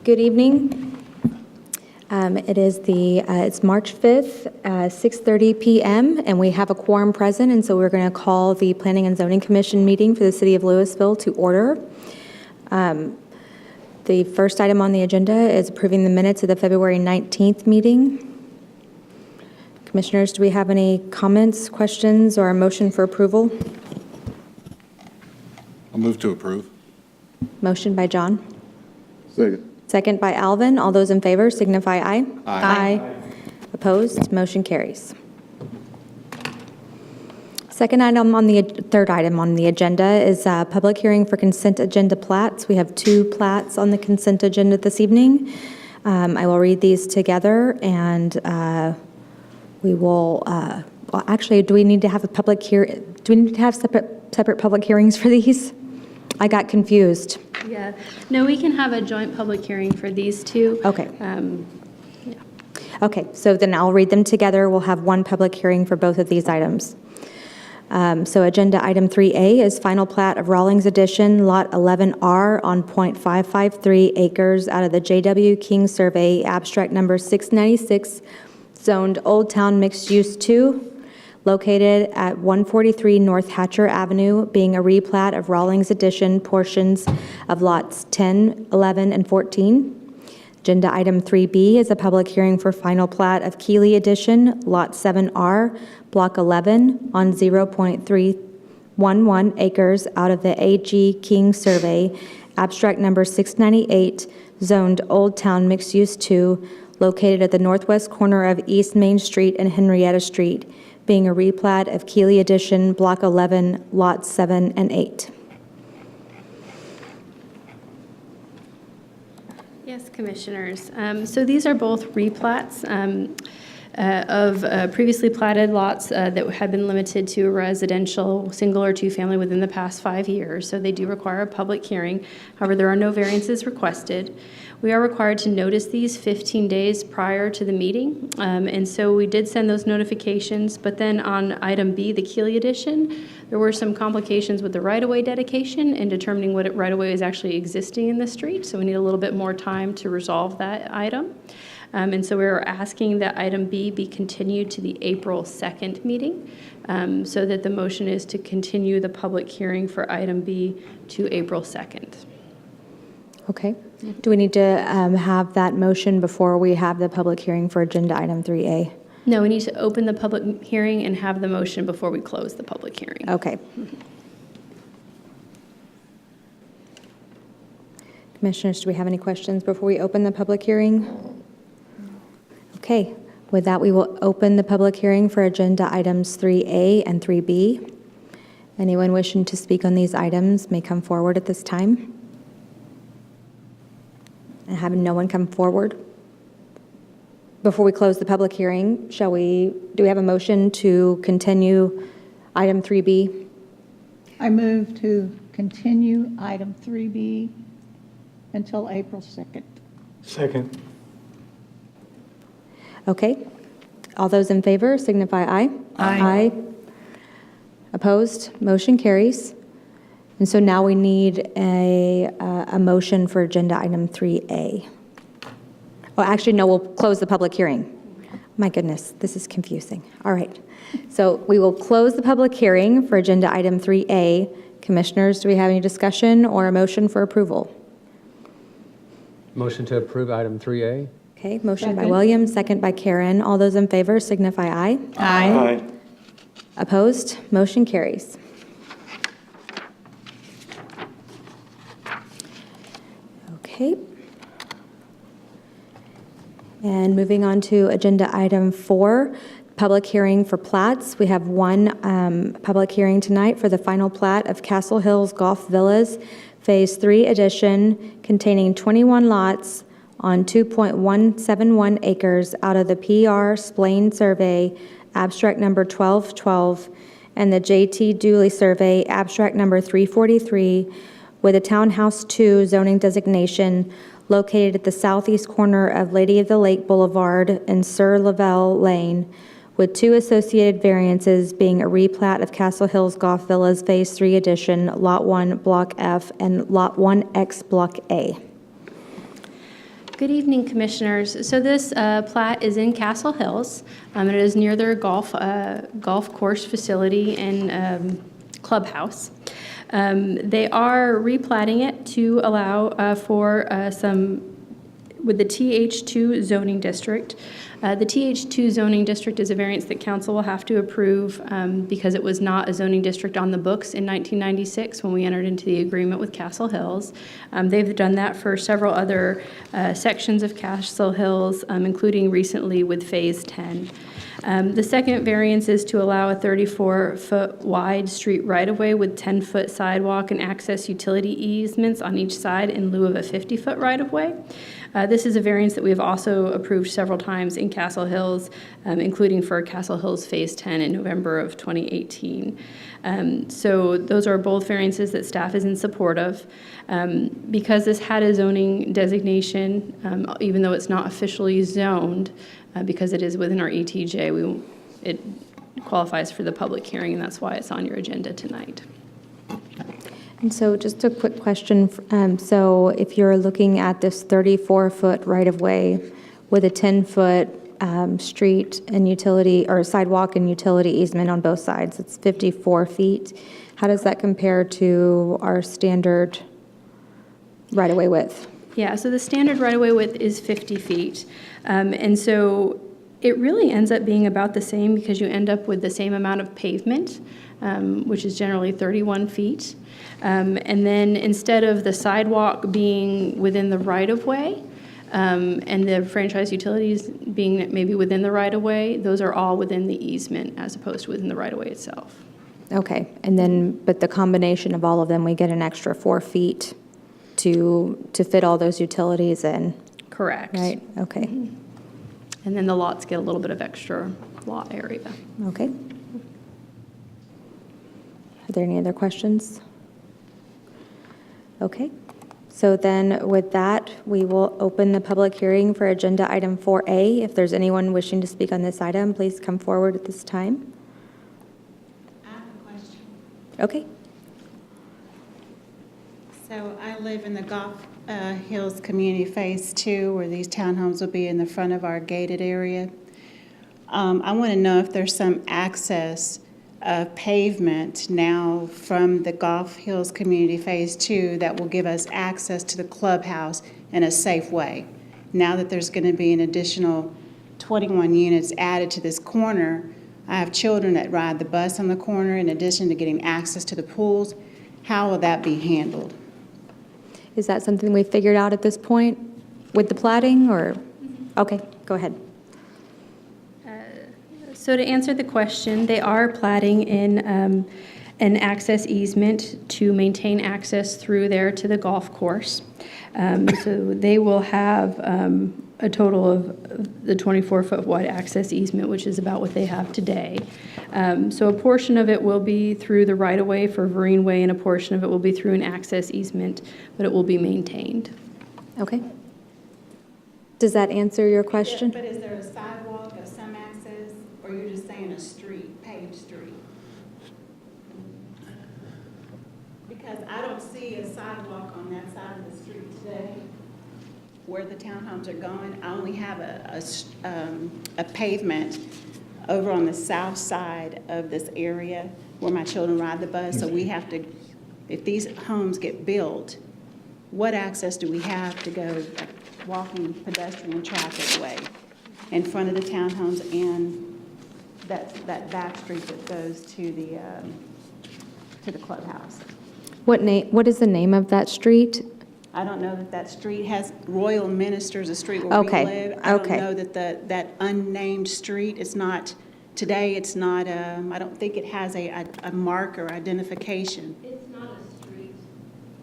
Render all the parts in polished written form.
Good evening. It's March 5th, 6:30 p.m., and we have a quorum present, and so we're going to call the Planning and Zoning Commission meeting for the City of Louisville to order. The first item on the agenda is approving the minutes of the February 19th meeting. Commissioners, do we have any comments, questions, or a motion for approval? I'll move to approve. Motion by John. Second. Second by Alvin. All those in favor signify aye. Aye. Opposed? Motion carries. Third item on the agenda is a public hearing for consent agenda plats. We have two plats on the consent agenda this evening. I will read these together, and we will. Well, actually, do we need to have a public hearing? Do we need to have separate public hearings for these? I got confused. Yeah, no, we can have a joint public hearing for these two. Okay. Yeah. Okay, so then I'll read them together. We'll have one public hearing for both of these items. So agenda item 3A is final plat of Rawlings Addition, Lot 11R on .553 acres out of the J.W. King Survey, abstract number 696, zoned Old Town Mixed Use 2, located at 143 North Hatcher Avenue, being a replat of Rawlings Addition portions of lots 10, 11, and 14. Agenda item 3B is a public hearing for final plat of Keeley Addition, Lot 7R, Block 11, on 0.311 acres out of the A.G. King Survey, abstract number 698, zoned Old Town Mixed Use 2, located at the northwest corner of East Main Street and Henrietta Street, being a replat of Keeley Addition, Block 11, Lots 7 and 8. Yes, Commissioners. So these are both replats of previously platted lots that had been limited to residential, single or two-family within the past 5 years. So they do require a public hearing. However, there are no variances requested. We are required to notice these 15 days prior to the meeting. And so we did send those notifications. But then on item B, the Keeley Addition, there were some complications with the right-of-way dedication and determining what right-of-way is actually existing in the street. So we need a little bit more time to resolve that item. And so we're asking that item B be continued to the April 2nd meeting, so that the motion is to continue the public hearing for item B to April 2nd. Okay. Do we need to have that motion before we have the public hearing for agenda item 3A? No, we need to open the public hearing and have the motion before we close the public hearing. Okay. Commissioners, do we have any questions before we open the public hearing? Okay. With that, we will open the public hearing for agenda items 3A and 3B. Anyone wishing to speak on these items may come forward at this time. And having no one come forward, before we close the public hearing, do we have a motion to continue item 3B? I move to continue item 3B until April 2nd. Second. Okay. All those in favor signify aye. Aye. Opposed? Motion carries. And so now we need a motion for agenda item 3A. Oh, actually, no, we'll close the public hearing. My goodness, this is confusing. All right. So we will close the public hearing for agenda item 3A. Commissioners, do we have any discussion or a motion for approval? Motion to approve item 3A. Okay, motion by Second. William, second by Karen. All those in favor signify aye. Aye. Opposed? Motion carries. Okay. And moving on to agenda item 4, public hearing for plats. We have one public hearing tonight for the final plat of Castle Hills Golf Villas, Phase 3 addition, containing 21 lots on 2.171 acres out of the PR Splain Survey, abstract number 1212, and the J.T. Dooley Survey, abstract number 343, with a Townhouse 2 zoning designation located at the southeast corner of Lady of the Lake Boulevard and Sir Lavelle Lane, with 2 associated variances being a replat of Castle Hills Golf Villas Phase 3 addition, Lot 1, Block F, and Lot 1X, Block A. Good evening, Commissioners. So this plat is in Castle Hills. It is near their golf course facility and clubhouse. They are replatting it to allow for with the TH2 zoning district. The TH2 zoning district is a variance that council will have to approve because it was not a zoning district on the books in 1996 when we entered into the agreement with Castle Hills. They've done that for several other sections of Castle Hills, including recently with Phase 10. The second variance is to allow a 34-foot wide street right-of-way with 10-foot sidewalk and access utility easements on each side in lieu of a 50-foot right-of-way. This is a variance that we have also approved several times in Castle Hills, including for Castle Hills Phase 10 in November of 2018. So those are both variances that staff is in support of. Because this had a zoning designation, even though it's not officially zoned, because it is within our ETJ, it qualifies for the public hearing, and that's why it's on your agenda tonight. And so just a quick question. So if you're looking at this 34-foot right-of-way with a 10-foot street and utility, or sidewalk and utility easement on both sides, it's 54 feet. How does that compare to our standard right-of-way width? Yeah, so the standard right-of-way width is 50 feet. And so it really ends up being about the same because you end up with the same amount of pavement, which is generally 31 feet. And then instead of the sidewalk being within the right-of-way and the franchise utilities being maybe within the right-of-way, those are all within the easement as opposed to within the right-of-way itself. Okay, and then, but the combination of all of them, we get an extra 4 feet to fit all those utilities in, Correct. right? Okay, And then the lots get a little bit of extra lot area. okay. Are there any other questions? Okay, so then with that, we will open the public hearing for agenda item 4A. If there's anyone wishing to speak on this item, please come forward at this time. I have a question. Okay, So I live in the Golf Hills Community Phase 2, where these townhomes will be in the front of our gated area. I want to know if there's some access of pavement now from the Golf Hills Community Phase 2 that will give us access to the clubhouse in a safe way. Now that there's going to be an additional 21 units added to this corner, I have children that ride the bus on the corner in addition to getting access to the pools. How will that be handled? is that something we figured out at this point with the plating, or? Okay, go ahead. So to answer the question, they are platting in an access easement to maintain access through there to the golf course. So they will have a total of the 24-foot wide access easement, which is about what they have today. So a portion of it will be through the right-of-way for Vereen Way, and a portion of it will be through an access easement, but it will be maintained. Okay. Does that answer your question? But is there a sidewalk of some access, or you're just saying a street, paved street? Because I don't see a sidewalk on that side of the street today where the townhomes are going. I only have a pavement over on the south side of this area where my children ride the bus. So we have to, if these homes get built, what access do we have to go, like, walking pedestrian traffic way in front of the townhomes and that back street that goes to the clubhouse? What is the name of that street? I don't know that that street has, Royal Minister's a street where Okay, we live. I don't okay. know that that unnamed street is not, today it's not, I don't think it has a mark or identification.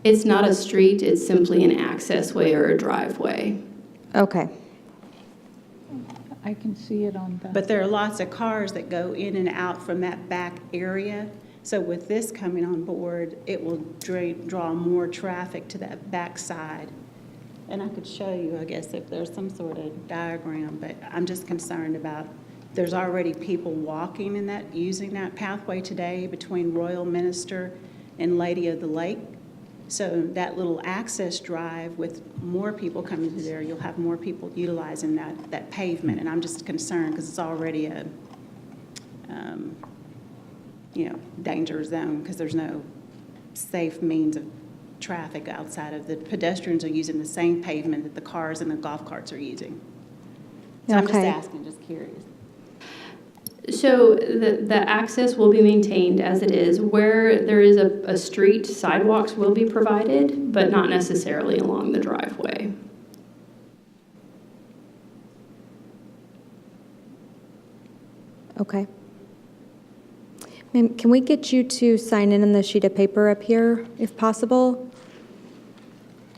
It's not a street, it's simply an access way or a driveway. Okay, I can see it on the. But there are lots of cars that go in and out from that back area. So with this coming on board, it will draw more traffic to that back side. And I could show you, I guess, if there's some sort of diagram, but I'm just concerned about, there's already people walking in that, using that pathway today between Royal Minister and Lady of the Lake. So that little access drive with more people coming through there, you'll have more people utilizing that pavement. And I'm just concerned because it's already a, danger zone because there's no safe means of traffic outside of the pedestrians are using the same pavement that the cars and the golf carts are using. So I'm just Okay. asking, just curious. So the access will be maintained as it is. Where there is a street, sidewalks will be provided, but not necessarily along the driveway. Okay. Ma'am, can we get you to sign in on the sheet of paper up here, if possible?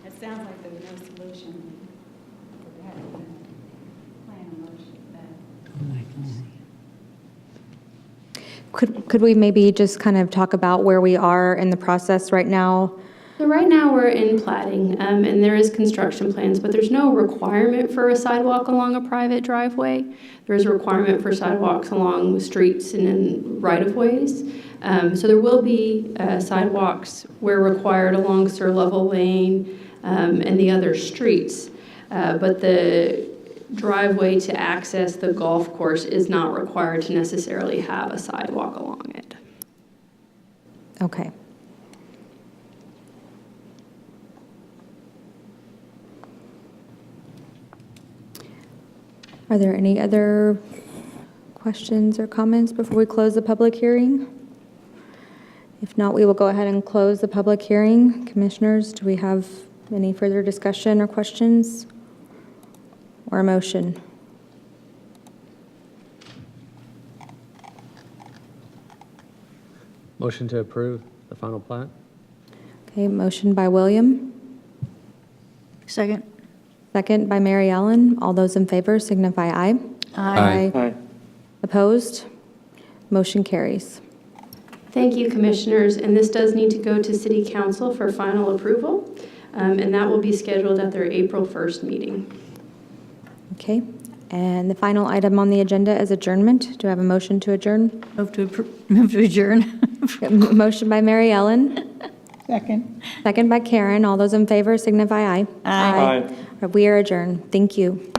It sounds like there was no solution. There hadn't been a plan of motion that. Could we maybe just kind of talk about where we are in the process right now? So right now, we're in plating, and there is construction plans, but there's no requirement for a sidewalk along a private driveway. There is a requirement for sidewalks along streets and in right-of-ways. So there will be sidewalks where required along Sir Lovell Lane and the other streets. But the driveway to access the golf course is not required to necessarily have a sidewalk along it. Okay. Are there any other questions or comments before we close the public hearing? If not, we will go ahead and close the public hearing. Commissioners, do we have any further discussion or questions or a motion? Motion to approve the final plat? Okay, motion by William, Second. second by Mary Ellen. All those in favor signify aye. Aye. Aye. Opposed? Motion carries. Thank you, Commissioners, and this does need to go to City Council for final approval, and that will be scheduled at their April 1st meeting. Okay, and the final item on the agenda is adjournment. Do I have a motion to adjourn? Move to adjourn. Motion by Mary Ellen, Second. second by Karen. All those in favor signify aye. Aye. We are adjourned. Thank you.